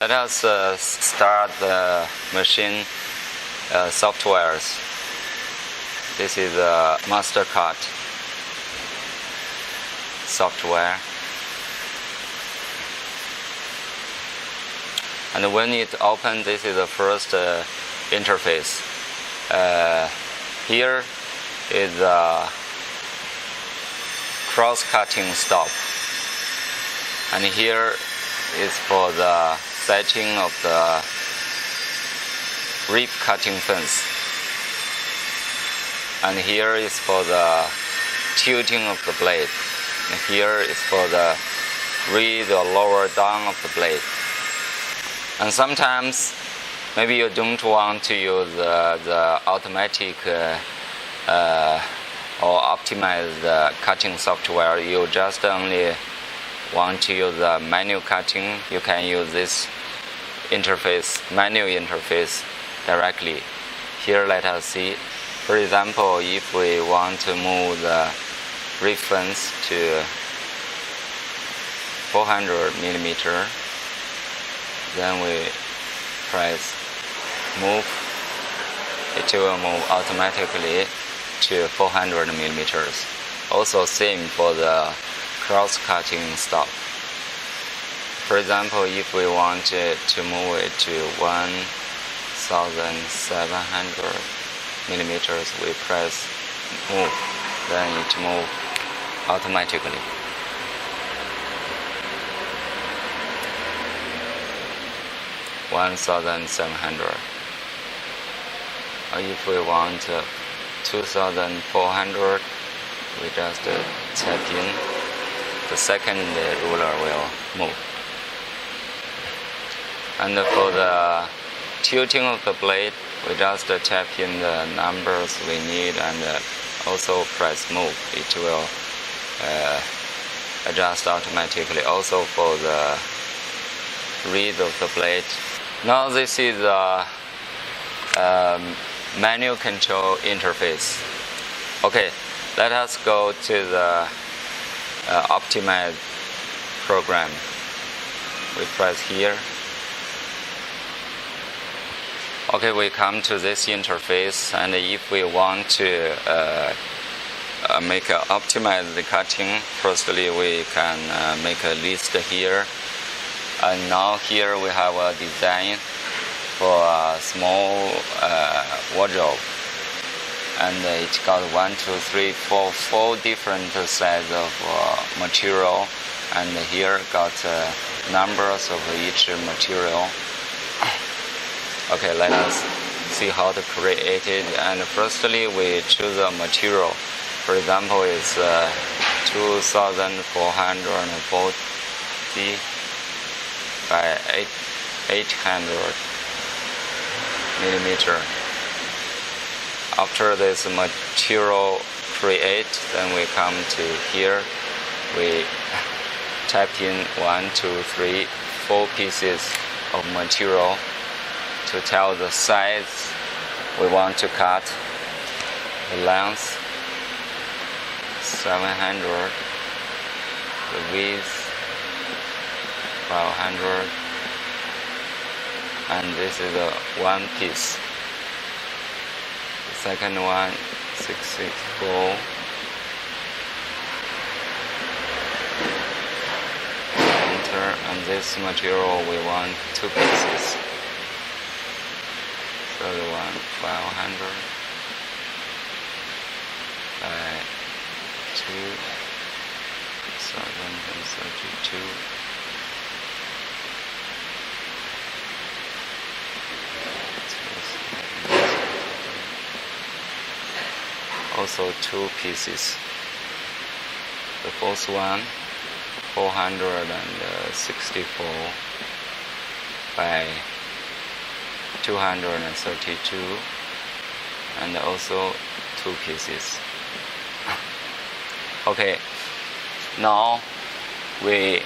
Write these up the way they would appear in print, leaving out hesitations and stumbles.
Let us start the machine softwares. This is a MasterCard software. And when it opens, this is the first interface. Here is a cross-cutting stop. And here is for the setting of the rib cutting fence. And here is for the tilting of the blade. And here is for the raise or lower down of the blade. And sometimes maybe you don't want to use the automatic or optimize the cutting software. You just only want to use the manual cutting. You can use this interface, manual interface directly. Here let us see. For example, if we want to move the rib fence to 400 millimeter, then we press move. It will move automatically to 400 millimeters. Also same for the cross-cutting stop. For example, if we want to move it to 1,700 millimeters, we press move, then it moves automatically. $1,700. Or if we want 2,400, we just tap in. The second ruler will move. And for the tilting of the blade, we just tap in the numbers we need and also press move. It will adjust automatically. Also for the read of the blade. Now this is a manual control interface. Okay, let us go to the optimize program. We press here. Okay, we come to this interface, and if we want to optimize the cutting, firstly we can make a list here. And now here we have a design for a small wardrobe. And it got 4 different sizes of material, and here got numbers of each material. Okay, let us see how to create it. And firstly, we choose a material. For example, it's 2,440 by 800 millimeter. After this material create, then we come to here. We type in 1, 2, 3, 4 pieces of material to tell the size we want to cut. The length 700, the width 500, and this is one piece. Second one, 664. Enter, and this material we want 2 pieces. Third one, 500 by 2,032. Also 2 pieces. The fourth one, 464 by 232, and also 2 pieces. Okay, now we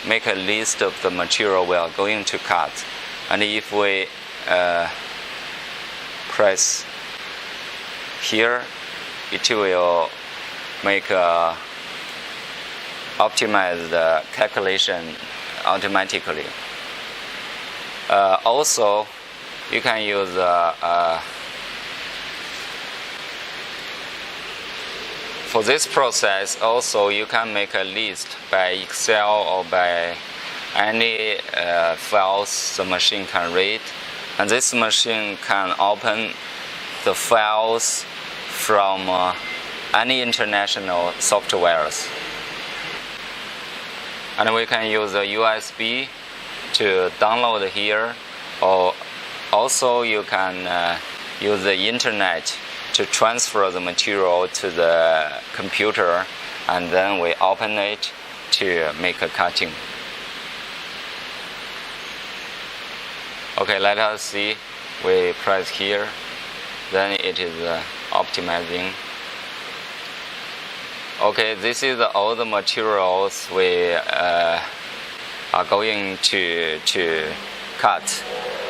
make a list of the material we are going to cut, and if we press here, it will make optimize the calculation automatically. Also, you can use for this process. Also, you can make a list by Excel or by any files the machine can read, and this machine can open the files from any international softwares. And we can use a USB to download here, or also you can use the internet to transfer the material to the computer, and then we open it to make a cutting. Okay, let us see. We press here, then it is optimizing. Okay, this is all the materials we are going to cut,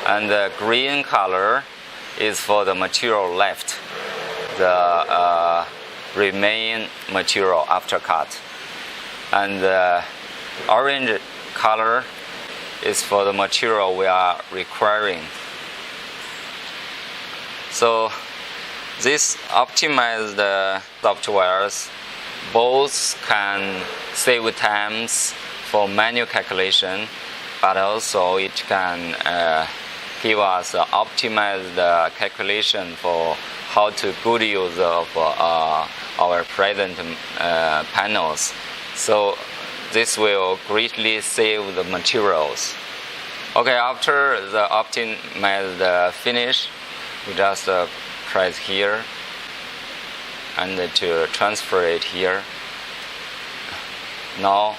and the green color is for the material left, the remain material after cut, and the orange color is for the material we are requiring. So these optimized softwares both can save times for manual calculation, but also it can give us optimized calculation for how to good use of our present panels. So this will greatly save the materials. Okay, after the optimized finish, we just press here and to transfer it here. Now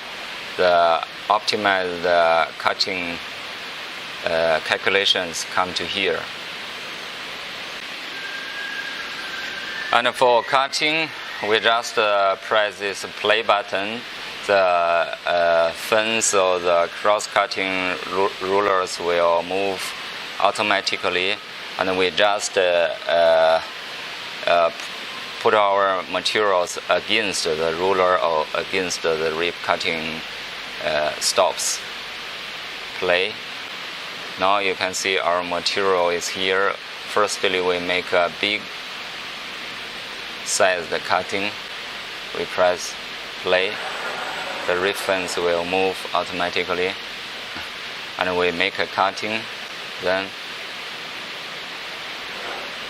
the optimized cutting calculations come to here. And for cutting, we just press this play button. The fence or the cross-cutting rulers will move automatically, and we just put our materials against the ruler or against the rib cutting stops. Play. Now you can see our material is here. Firstly, we make a big size cutting. We press play. The reference will move automatically, and we make a cutting, then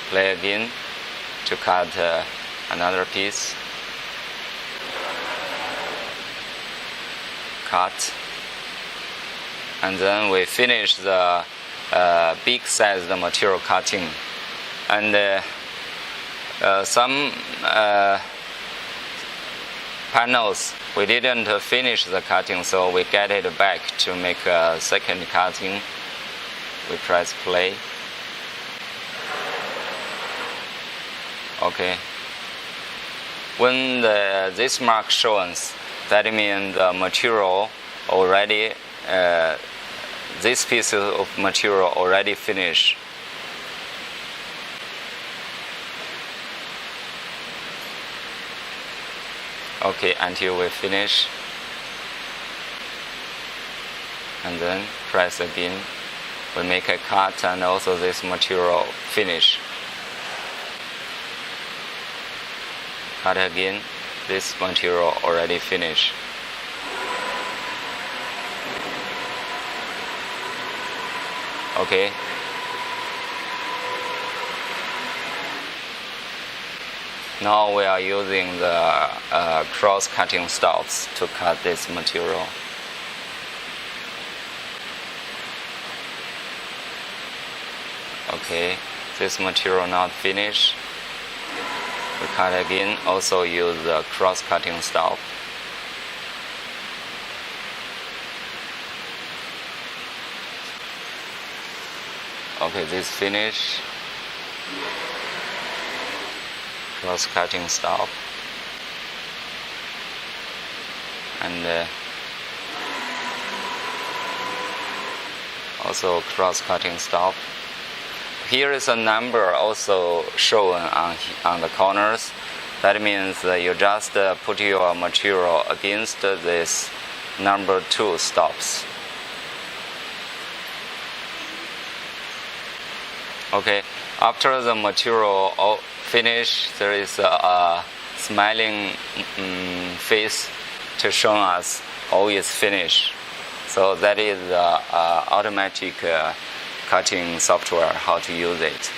play again to cut another piece. Cut, and then we finish the big size material cutting. And some panels we didn't finish the cutting, so we get it back to make a second cutting. We press play. Okay. When this mark shows, that means the material already, this piece of material already finished. Okay, until we finish, and then press again. We make a cut, and also this material finish. Cut again. This material already finished. Okay. Now we are using the cross-cutting stops to cut this material. Okay, this material not finished. We cut again, also use the cross-cutting stop. Okay, this finish. Cross-cutting stop. And also cross-cutting stop. Here is a number also shown on the corners. That means you just put your material against this number 2 stops. Okay, after the material all finish, there is a smiling face to show us all is finished. So that is the automatic cutting software, how to use it.